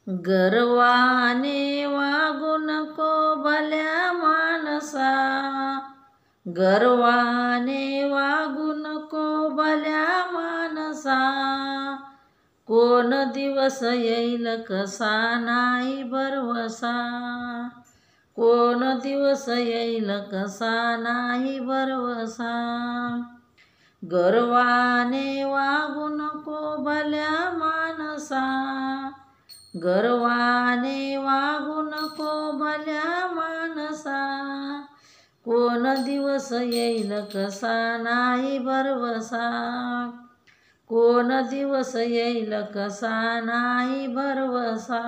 गर्वाने वागू नको भल्या माणसा, गर्वाने वागू नको भल्या माणसा. कोण दिवस येईल कसा नाही भरवसा, कोण दिवस येईल कसा नाही भरवसा. गर्वाने वागू नको भल्या माणसा, गर्वाने वागू नको भल्या माणसा. कोण दिवस येईल कसा नाही भरवसा, कोण दिवस येईल कसा नाही भरवसा.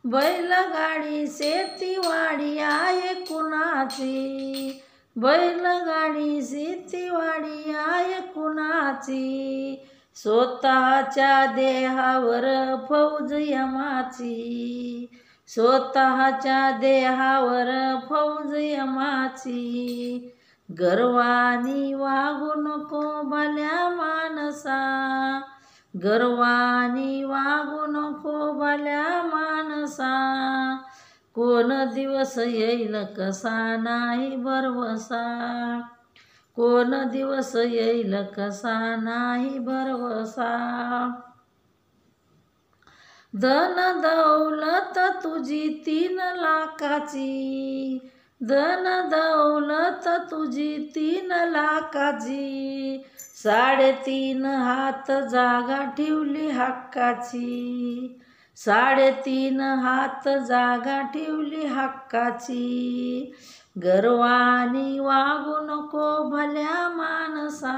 बैलगाडी शेतीवाडी आहे कुणाची, बैलगाडी शेतीवाडी आहे कुणाची. स्वतःच्या देहावर फौज यमाची, स्वतःच्या देहावर फौज यमाची. गर्वानी वागू नको भल्या माणसा, गर्वानी वागू नको भल्या माणसा. कोण दिवस येईल कसा नाही भरवसा, कोण दिवस येईल कसा नाही भरवसा. धन दौलत तुझी 3 लाखाची, धन दौलत तुझी 3 लाखाची. 3.5 हात जागा ठेवली हक्काची, 3.5 हात जागा ठेवली हक्काची. गर्वानी वागू नको भल्या माणसा,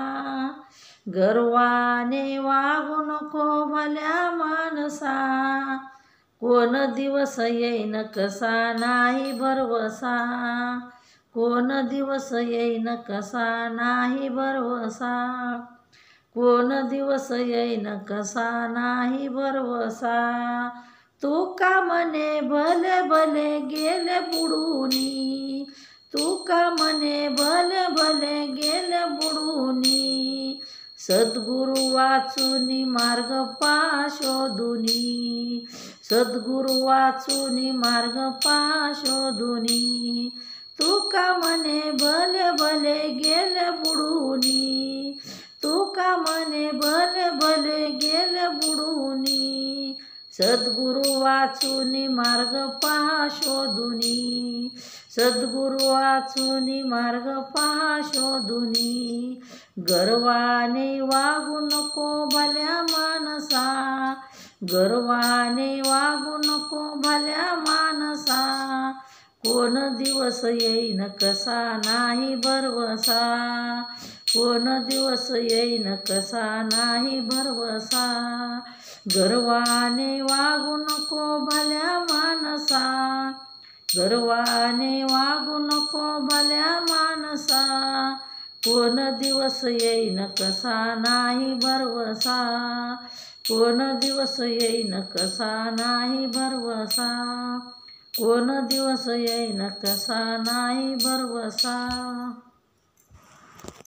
गर्वाने वागू नको भल्या माणसा. कोण दिवस येईन कसा नाही भरवसा, कोण दिवस येईन कसा नाही भरवसा. कोण दिवस येईन कसा नाही भरवसा. तू का म्हणे भले भले गेले बुडूनी, तू का म्हणे भले भले गेले बुडूनी. सद्गुरु वाचूनी मार्ग पा शोधुनी, सद्गुरु वाचूनी मार्ग पा शोधुनी. तू का म्हणे भले भले गेले बुडूनी, तू का म्हणे भले भले गेले बुडूनी. सद्गुरु वाचूनी मार्ग पा शोधुनी, सद्गुरु वाचूनी मार्ग पा शोधुनी. गर्वाने वागू नको भल्या माणसा, गर्वाने वागू नको भल्या माणसा. कोण दिवस येईन कसा नाही भरवसा, कोण दिवस येईन कसा नाही भरवसा. गर्वाने वागू नको भल्या माणसा, गर्वाने वागू नको भल्या माणसा. कोण दिवस येईन कसा नाही भरवसा, कोण दिवस येईन कसा नाही भरवसा. कोण दिवस येईन कसा नाही भरवसा.